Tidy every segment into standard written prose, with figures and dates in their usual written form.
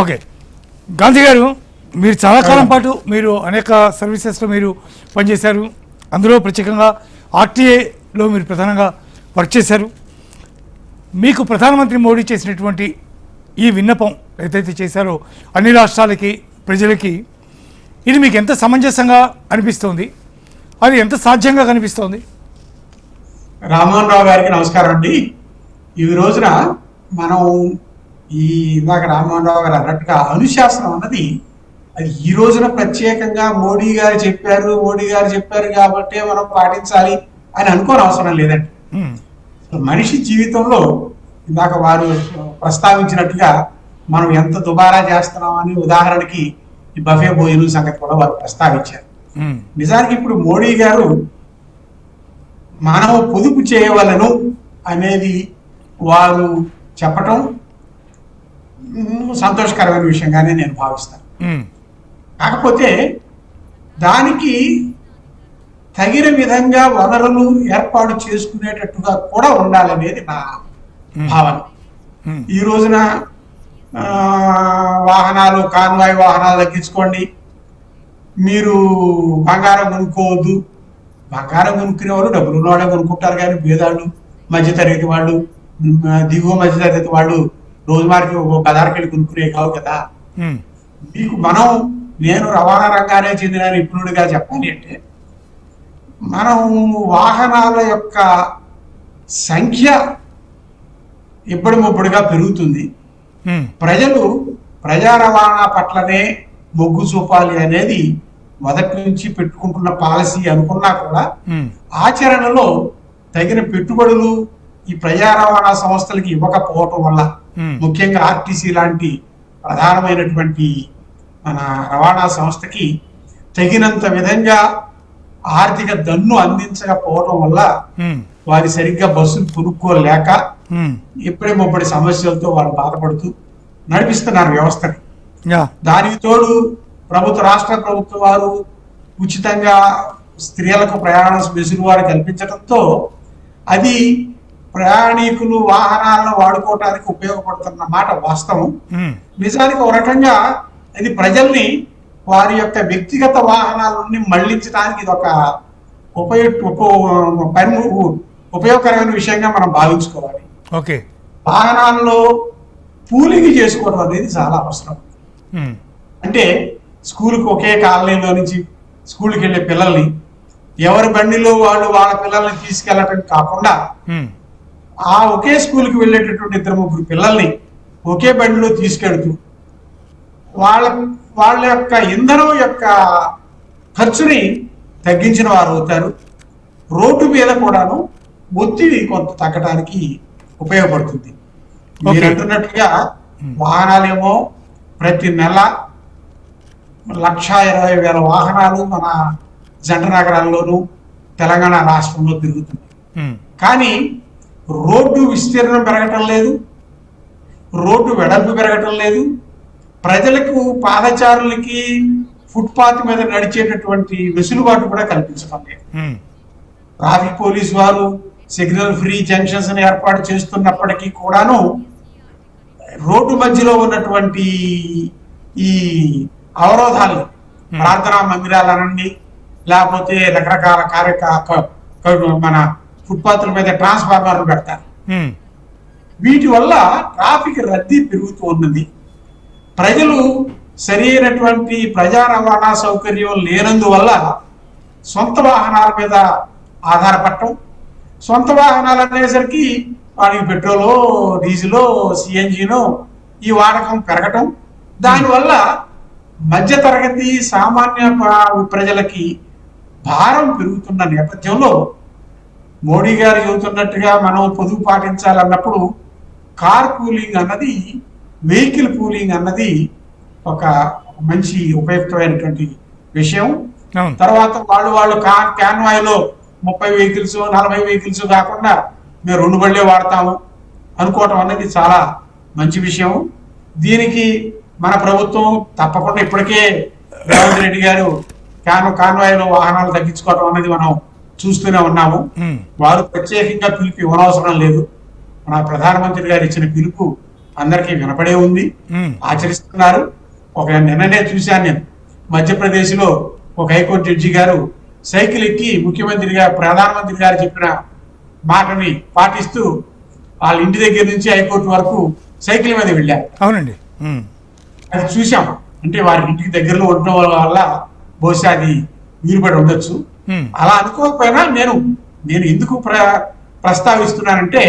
Okay Gandhi గారు, మీరు చాలా కాలం పాటు మీరు అనేక సర్వీసెస్లో మీరు పనిచేశారు. అందులో ప్రత్యేకంగా ఆర్టీఏలో మీరు ప్రధానంగా వర్క్ చేశారు. మీకు ప్రధానమంత్రి మోడీ చేసినటువంటి ఈ విన్నపం ఏదైతే చేశారో అన్ని రాష్ట్రాలకి ప్రజలకి, ఇది మీకు ఎంత సమంజసంగా అనిపిస్తోంది? అది ఎంత సాధ్యంగా కనిపిస్తోంది? రామ్మోహన్ రావు గారికి నమస్కారం అండి. ఈ రోజున మనం ఇందాక రామ్మోహన్ రావు గారు అన్నట్టుగా అనుశాసనం అన్నది అది ఈ రోజున ప్రత్యేకంగా మోడీ గారు చెప్పారు కాబట్టి మనం పాటించాలి అని అనుకోని అవసరం లేదండి. మనిషి జీవితంలో ఇందాక వారు ప్రస్తావించినట్టుగా మనం ఎంత దుబారా చేస్తున్నామని ఉదాహరణకి ఈ బఫే భోజనం సంగతి కూడా వారు ప్రస్తావించారు. నిజానికి ఇప్పుడు మోడీ గారు మనం పొదుపు చేయవలను అనేది వారు చెప్పటం సంతోషకరమైన విషయంగానే నేను భావిస్తాను. కాకపోతే దానికి తగిన విధంగా వనరులు ఏర్పాటు చేసుకునేటట్టుగా కూడా ఉండాలనేది నా భావన. ఈ రోజున వాహనాలు, కాన్వాయ్ వాహనాలు తగ్గించుకోండి, మీరు బంగారం కొనుక్కోవద్దు. బంగారం కొనుక్కునే వాళ్ళు డబ్బులు ఉన్నవాడే కొనుక్కుంటారు, కానీ పేదాళ్ళు, మధ్యతరగతి వాళ్ళు, దిగువ మధ్యతరగతి వాళ్ళు రోజువారికి పదార్థాలు వెళ్ళి కొనుక్కునే కావు కదా. మీకు నేను రవాణా రంగానే చెందిన నిపుణుడిగా చెప్పాలి అంటే, మనం వాహనాల యొక్క సంఖ్య ఇబ్బడిముబ్బడిగా పెరుగుతుంది. ప్రజలు ప్రజా రవాణా పట్లనే మొగ్గు చూపాలి అనేది మొదటి నుంచి పెట్టుకుంటున్న పాలసీ అనుకున్నా కూడా ఆచరణలో తగిన పెట్టుబడులు ఈ ప్రజా రవాణా సంస్థలకి ఇవ్వకపోవటం వల్ల, ముఖ్యంగా ఆర్టీసీ లాంటి ప్రధానమైనటువంటి మన రవాణా సంస్థకి తగినంత విధంగా ఆర్థిక దన్ను అందించకపోవడం వల్ల వారి సరిగ్గా బస్సులు కొనుక్కోలేక ఇప్పుడే సమస్యలతో వాళ్ళు బాధపడుతూ నడిపిస్తున్నారు వ్యవస్థని. దానికి తోడు రాష్ట్ర ప్రభుత్వం వారు ఉచితంగా స్త్రీలకు ప్రయాణ వెసులుబాటు కల్పించడంతో అది ప్రయాణికులు వాహనాలను వాడుకోవటానికి ఉపయోగపడుతున్న మాట వాస్తవం. నిజానికి ఒక రకంగా ఇది ప్రజల్ని వారి యొక్క వ్యక్తిగత వాహనాల నుండి మళ్లించడానికి ఇది ఒక ఉపయోగకరమైన విషయంగా మనం భావించుకోవాలి. వాహనాల్లో పూలింగ్ చేసుకోవడం అనేది చాలా అవసరం. అంటే స్కూల్కి ఒకే కాలనీలో నుంచి స్కూల్కి వెళ్ళే పిల్లల్ని ఎవరి బండిలో వాళ్ళ పిల్లల్ని తీసుకెళ్లటం కాకుండా ఒకే స్కూల్కి వెళ్ళేటటువంటి 2-3 పిల్లల్ని ఒకే బండిలో తీసుకెళ్తూ వాళ్ళ యొక్క ఇంధనం యొక్క ఖర్చుని తగ్గించిన వారు అవుతారు. రోడ్డు మీద కూడాను ఒత్తిడి కొంత తగ్గడానికి ఉపయోగపడుతుంది. మీరు అంటున్నట్టుగా వాహనాలేమో ప్రతి నెల 1,20,000 వాహనాలు మన జంట నగరాల్లోనూ తెలంగాణ రాష్ట్రంలో తిరుగుతుంది. కానీ రోడ్డు విస్తీర్ణం పెరగటం లేదు, రోడ్డు వెడల్పు పెరగటం లేదు, ప్రజలకు పాదచారులకి ఫుట్పాత్ మీద నడిచేటటువంటి వెసులుబాటు కూడా కల్పించడం లేదు. ట్రాఫిక్ పోలీసు వారు సిగ్నల్ ఫ్రీ జంక్షన్స్ ఏర్పాటు చేస్తున్నప్పటికీ కూడాను రోడ్డు మధ్యలో ఉన్నటువంటి ఈ అవరోధాలు, ప్రార్థనా మందిరాలు అనండి, లేకపోతే రకరకాల మన ఫుట్పాత్ల మీద ట్రాన్స్ఫార్మర్లు పెడతారు. వీటి వల్ల ట్రాఫిక్ రద్దీ పెరుగుతూ ఉన్నది. ప్రజలు సరైనటువంటి ప్రజా రవాణా సౌకర్యం లేనందువల్ల సొంత వాహనాల మీద ఆధారపడటం, సొంత వాహనాలు అనేసరికి వాడికి పెట్రోలో, డీజిలో, సిఎన్జినో ఈ వాడకం పెరగటం, దానివల్ల మధ్యతరగతి సామాన్య ప్రజలకి భారం పెరుగుతున్న నేపథ్యంలో మోడీ గారు చెబుతున్నట్టుగా మనం పొదుపు పాటించాలన్నప్పుడు కార్ పూలింగ్ అన్నది, వెహికల్ పూలింగ్ అన్నది ఒక మంచి ఉపయుక్తమైనటువంటి విషయం. తర్వాత వాళ్ళు కాన్వాయ్లో 30 వెహికల్స్ 40 వెహికల్స్ కాకుండా మేము 2 బళ్ళే వాడతాము అనుకోవటం అనేది చాలా మంచి విషయం. దీనికి మన ప్రభుత్వం తప్పకుండా ఇప్పటికే రేవంత్ రెడ్డి గారు కాన్వాయ్లో వాహనాలు తగ్గించుకోవటం అనేది మనం చూస్తూనే ఉన్నాము. వారు ప్రత్యేకంగా పిలుపు ఇవ్వనవసరం లేదు. మన ప్రధానమంత్రి గారు ఇచ్చిన పిలుపు అందరికీ వినపడే ఉంది, ఉమ్, ఆచరిస్తున్నారు. నిన్ననే చూశాను నేను, మధ్యప్రదేశ్లో ఒక హైకోర్టు జడ్జి గారు సైకిల్ ఎక్కి ప్రధానమంత్రి గారు చెప్పిన మాటని పాటిస్తూ వాళ్ళ ఇంటి దగ్గర నుంచి హైకోర్టు వరకు సైకిల్ మీద వెళ్ళారు. అవునండి. ఉమ్, అది చూసాం. అంటే వారి ఇంటికి దగ్గరలో ఉండటం వల్ల బహుశా అది వీలుపడి ఉండొచ్చు. ఉమ్, అలా అనుకోకపోయినా నేను ఎందుకు ప్రస్తావిస్తున్నానంటే,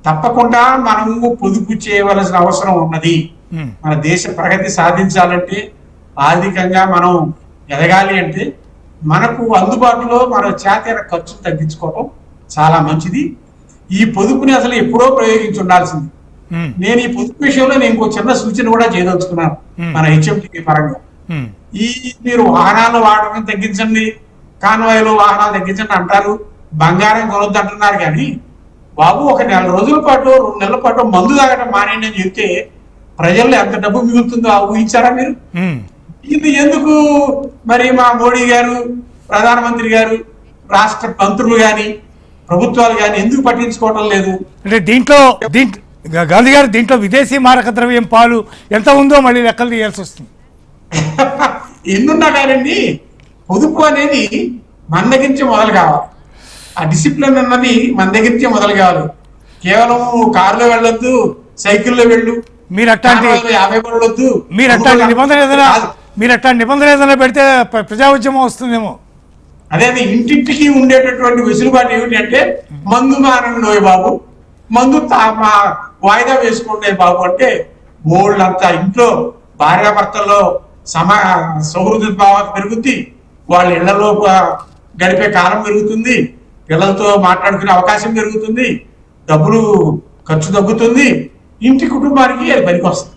తప్పకుండా మనము పొదుపు చేయవలసిన అవసరం ఉన్నది. ఉమ్, మన దేశ ప్రగతి సాధించాలంటే, ఆర్థికంగా మనం ఎదగాలి అంటే మనకు అందుబాటులో మన చేతైన ఖర్చు తగ్గించుకోవడం చాలా మంచిది. ఈ పొదుపుని అసలు ఎప్పుడో ప్రయోగించి ఉండాల్సింది. ఉమ్, నేను ఈ పొదుపు విషయంలో నేను ఇంకో చిన్న సూచన కూడా చేయదలుచుకున్నాను. మన హెచ్ఎంటీ పరంగా ఉమ్, మీరు వాహనాలు వాడడం తగ్గించండి, కాన్వాయ్లో వాహనాలు తగ్గించండి అంటారు, బంగారం కొనొద్దు అంటున్నారు. కానీ బాబు, ఒక 4 రోజుల పాటు 2 నెలల పాటు మందు తాగడం మానేయండి అని చెప్తే ప్రజల్లో ఎంత డబ్బు మిగులుతుందో ఊహించారా మీరు? ఉమ్. ఇది ఎందుకు మరి మా మోడీ గారు, ప్రధానమంత్రి గారు, రాష్ట్ర మంత్రులు గాని, ప్రభుత్వాలు గాని ఎందుకు పట్టించుకోవటం లేదు? అంటే దీంట్లో గాంధీ గారు, దీంట్లో విదేశీ మారక ద్రవ్యం పాలు ఎంత ఉందో మళ్ళీ లెక్కలు తీయాల్సి వస్తుంది. ఎన్నున్నా కానండి, పొదుపు అనేది మన దగ్గర నుంచి మొదలు కావాలి. ఆ డిసిప్లిన్ అన్నది మన దగ్గర నుంచే మొదలు కావాలి. కేవలం కారులో వెళ్ళొద్దు, సైకిల్లో వెళ్ళు, మీరు అట్లాంటి 50 వెళ్ళొద్దు, మీరు అట్లాంటి నిబంధన ఏదైనా పెడితే ప్రజా ఉద్యమం వస్తుందేమో. అదే ఇంటింటికి ఉండేటటువంటి వెసులుబాటు ఏమిటి అంటే, మందు మానండి బాబు, మందు వాయిదా వేసుకోండి బాబు అంటే బోళ్ళంతా ఇంట్లో భార్యాభర్తల్లో సౌహృద భావం పెరుగుద్ది, వాళ్ళ ఇళ్లలో గడిపే కాలం పెరుగుతుంది, పిల్లలతో మాట్లాడుకునే అవకాశం పెరుగుతుంది, డబ్బులు ఖర్చు తగ్గుతుంది, ఇంటి కుటుంబానికి అది పనికొస్తుంది.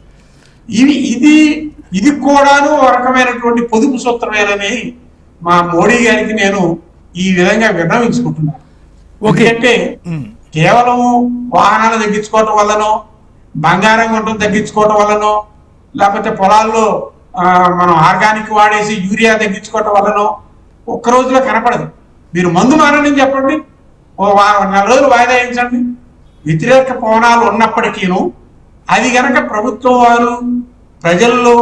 ఇది కూడాను ఒక రకమైనటువంటి పొదుపు సూత్రమేనని మా మోడీ గారికి నేను ఈ విధంగా విన్నవించుకుంటున్నాను. ఎందుకంటే కేవలం వాహనాలు తగ్గించుకోవటం వల్లనో, బంగారం కొనడం తగ్గించుకోవటం వల్లనో, లేకపోతే పొలాల్లో మనం ఆర్గానిక్ వాడేసి యూరియా తగ్గించుకోవటం వల్లనో ఒక్క రోజులో కనపడదు. మీరు మందు మారని చెప్పండి, 4 రోజులు వాయిదా వేయించండి. వ్యతిరేక పవనాలు ఉన్నప్పటికీను అది గనక ప్రభుత్వం వారు ప్రజల్లో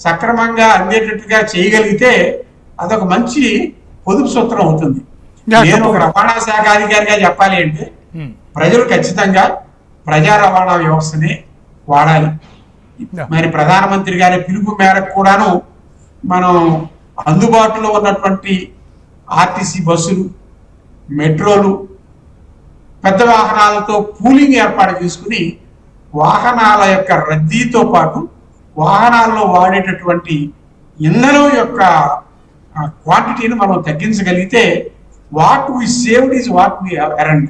సక్రమంగా అందేటట్టుగా చేయగలిగితే అదొక మంచి పొదుపు సూత్రం అవుతుంది. నేను ఒక రవాణా శాఖ అధికారిగా చెప్పాలి అంటే, ప్రజలు ఖచ్చితంగా ప్రజా రవాణా వ్యవస్థనే వాడాలి. మరి ప్రధానమంత్రి గారి పిలుపు మేరకు కూడాను మనం అందుబాటులో ఉన్నటువంటి ఆర్టీసీ బస్సులు, మెట్రోలు, పెద్ద వాహనాలతో పూలింగ్ ఏర్పాటు చేసుకుని వాహనాల యొక్క రద్దీతో పాటు వాహనాల్లో వాడేటటువంటి ఇంధనం యొక్క క్వాంటిటీని మనం తగ్గించగలిగితే what we saved is what we earned.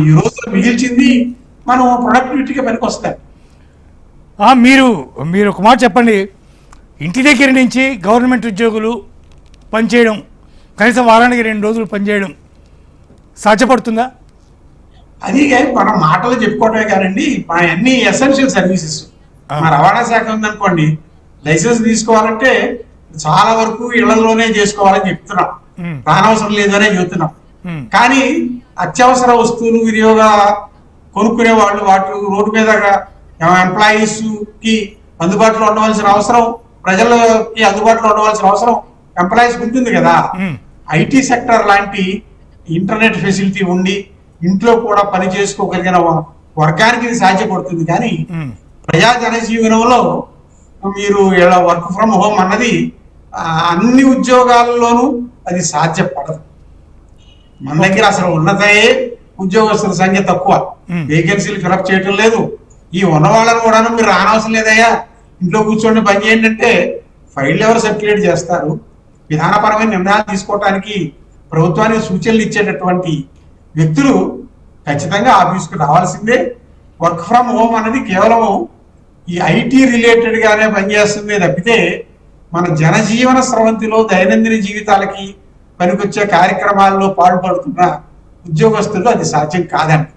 ఈ రోజు మిగిల్చింది మనం ప్రొడక్టివిటీగా పనికొస్తాయి. మీరు ఒక మాట చెప్పండి, ఇంటి దగ్గర నుంచి గవర్నమెంట్ ఉద్యోగులు పనిచేయడం, కనీసం వారానికి 2 రోజులు పనిచేయడం సాధ్యపడుతుందా? అది కానీ మనం మాటలు చెప్పుకోవటమే కాదండి, మన అన్ని ఎసెన్షియల్ సర్వీసెస్. మన రవాణా శాఖ ఉందనుకోండి, లైసెన్స్ తీసుకోవాలంటే చాలా వరకు ఇళ్లలోనే చేసుకోవాలని చెప్తున్నాం, రానవసరం లేదనే చెప్తున్నాం. కానీ అత్యవసర వస్తువులు వినియోగ కొనుక్కునే వాళ్ళు వాటి రోడ్డు మీద ఎంప్లాయీస్ కి అందుబాటులో ఉండవలసిన అవసరం, ప్రజలకి అందుబాటులో ఉండవలసిన అవసరం ఎంప్లాయీస్ ఉంటుంది కదా. ఐటీ సెక్టర్ లాంటి ఇంటర్నెట్ ఫెసిలిటీ ఉండి ఇంట్లో కూడా పని చేసుకోగలిగిన వర్గానికి ఇది సాధ్యపడుతుంది. కానీ ప్రజా జనజీవనంలో మీరు వర్క్ ఫ్రమ్ హోమ్ అన్నది అన్ని ఉద్యోగాల్లోనూ అది సాధ్యపడదు. మన దగ్గర అసలు ఉన్నతయే ఉద్యోగస్తుల సంఖ్య తక్కువ, వేకెన్సీలు ఫిలప్ చేయటం లేదు. ఈ ఉన్న వాళ్ళని కూడా మీరు రానవసరం లేదయ్యా, ఇంట్లో కూర్చోండి పని చేయండి అంటే ఫైల్ ఎవరు సర్క్యులేట్ చేస్తారు? విధానపరమైన నిర్ణయాలు తీసుకోవడానికి ప్రభుత్వానికి సూచనలు ఇచ్చేటటువంటి వ్యక్తులు ఖచ్చితంగా ఆఫీస్కి రావాల్సిందే. వర్క్ ఫ్రమ్ హోమ్ అనేది కేవలం ఈ ఐటీ రిలేటెడ్ గానే పనిచేస్తుంది తప్పితే మన జనజీవన స్రవంతిలో దైనందిన జీవితాలకి పనికొచ్చే కార్యక్రమాల్లో పాల్పడుతున్న ఉద్యోగస్తులు అది సాధ్యం కాదండి.